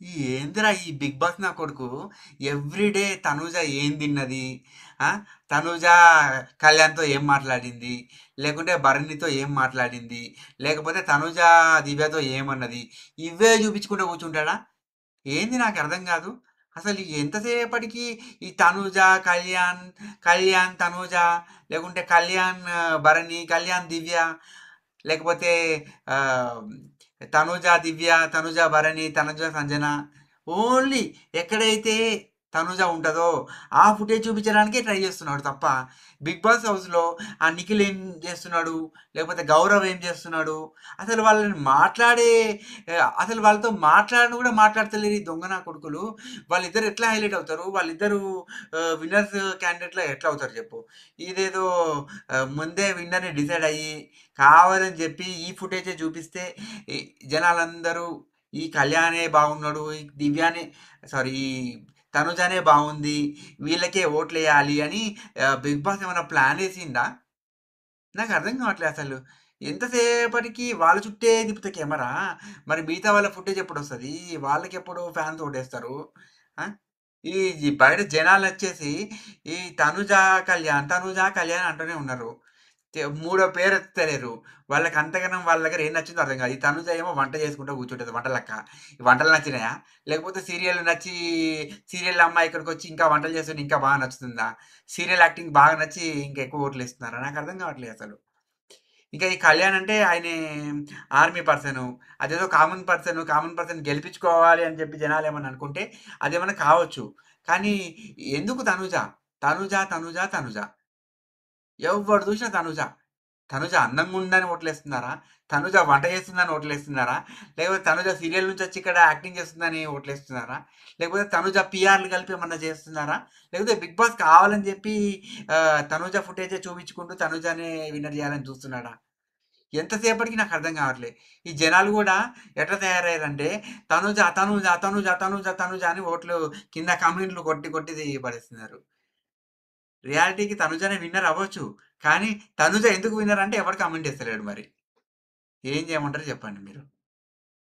ఏందిరా ఈ 'big boss' నా కొడుకు ఎవ్రీడే తనూజ ఏం తిన్నది? ఆ! తనూజ కళ్యాణ్‌తో ఏం మాట్లాడింది? లేకుంటే భరణితో ఏం మాట్లాడింది? లేకపోతే తనూజ దివ్యతో ఏమన్నది? ఇవే చూపించుకుంటూ కూర్చుంటాడా? ఏంది నాకర్థం గాదు. అసలు ఎంతసేపటికి ఈ తనూజ, కళ్యాణ్, కళ్యాణ్, తనూజ లేకుంటే కళ్యాణ్, భరణి, కళ్యాణ్, దివ్య లేకపోతే ఆహ్, తనూజ, దివ్య, తనూజ, భరణి, తనుజ, సంజన ఓన్లీ ఎక్కడైతే తనూజ ఉంటదో ఆ ఫుటేజ్ చూపించడానికే ట్రై చేస్తున్నాడు తప్ప, 'బిగ్ బాస్' హౌస్‌లో ఆ నిఖిల్ ఏం చేస్తున్నాడు? లేకపోతే గౌరవ్ ఏం చేస్తున్నాడు? అసలు వాళ్ళని మాట్లాడే అసలు వాళ్ళతో మాట్లాడను కూడా మాట్లాడతలేరు ఈ దొంగ నా కొడుకులు. వాళ్ళిద్దరు ఎట్లా హైలైట్ అవుతారు? వాళ్ళిద్దరూ విన్నర్స్ క్యాండిడేట్‌లా ఎట్లా అవుతారు చెప్పు? ఇదేదో ముందే విన్నర్‌ని డిసైడ్ అయ్యి, కావాలని చెప్పి ఈ ఫుటేజే చూపిస్తే ఈ జనాలందరూ ఈ కళ్యాణే బాగున్నాడు, ఈ దివ్యానే సారీ ఈ తనుజనే బాగుంది, వీళ్ళకే ఓట్లేయాలి అని 'బిగ్ బాస్' ఏమన్నా ప్లాన్ ఏసిందా? నాకర్థం కావట్లే అసలు. ఎంతసేపటికి వాళ్ళ చుట్టే తిప్పుతే కెమెరా, మరి మిగతా వాళ్ళ ఫుటేజ్ ఎప్పుడొస్తది? వాళ్ళకెప్పుడు ఫ్యాన్స్ ఓటేస్తారు? ఆ! ఈ ఈ బయట జనాలొచ్చేసి ఈ తనుజ, కళ్యాణ్ అంటూనే ఉన్నారు. మూడో పేరెత్తుతలేరు. వాళ్ళకి అంతగనం వాళ్ళ దగ్గర ఏం నచ్చిందో అర్థం కాదు. ఈ తనుజ ఏమో వంట చేసుకుంటా కూర్చుంటది వంటలక్క. ఈ వంటలు నచ్చినాయా? లేకపోతే సీరియల్ నచ్చి సీరియల్ అమ్మాయి ఇక్కడికొచ్చి ఇంకా వంటలు చేస్తుంటే ఇంకా బాగా నచ్చుతుందా? సీరియల్ యాక్టింగ్ బాగా నచ్చి ఇంకా ఎక్కువ ఓట్లేస్తున్నారా? నాకర్థం కావట్లేదు అసలు. ఇంకా ఈ కళ్యాణ్ అంటే ఆయనే ఆర్మీ పర్సను. అదేదో కామన్ పర్సన్ గెలిపించుకోవాలి అని చెప్పి జనాలేమన్నా అనుకుంటే అదేమన్నా కావచ్చు. కానీ ఎందుకు తనుజ? తనుజ. ఎవ్వడు చూసినా తనుజ. తనుజ అందంగుందని ఓట్లేస్తున్నారా? తనుజ వంట చేస్తుందని ఓట్లేస్తున్నారా? లేకపోతే తనుజ సీరియల్ నుంచొచ్చి ఇక్కడ యాక్టింగ్ చేస్తుందని ఓట్లేస్తున్నారా? లేకపోతే తనుజ పీఆర్‌లు కలిపి ఏమన్నా చేస్తున్నారా? లేకపోతే 'బిగ్ బాస్' కావాలని చెప్పి తనుజ ఫుటేజే చూపించుకుంటూ తనుజనే విన్నర్ చేయాలని చూస్తున్నాడా? ఎంతసేపటికి నాకర్థం కావట్లే. ఈ జనాలు గూడా ఎట్లా తయారయ్యారంటే తనుజ అని ఓట్లు కింద కామెంట్‌లు కొట్టి పడేస్తున్నారు. రియాలిటీకి తనుజనే విన్నర్ అవ్వచ్చు. కానీ తనుజ ఎందుకు విన్నర్ అంటే ఎవడు కామెంట్ చేస్తలేడు మరి. ఏం చేయమంటారో చెప్పండి మీరు?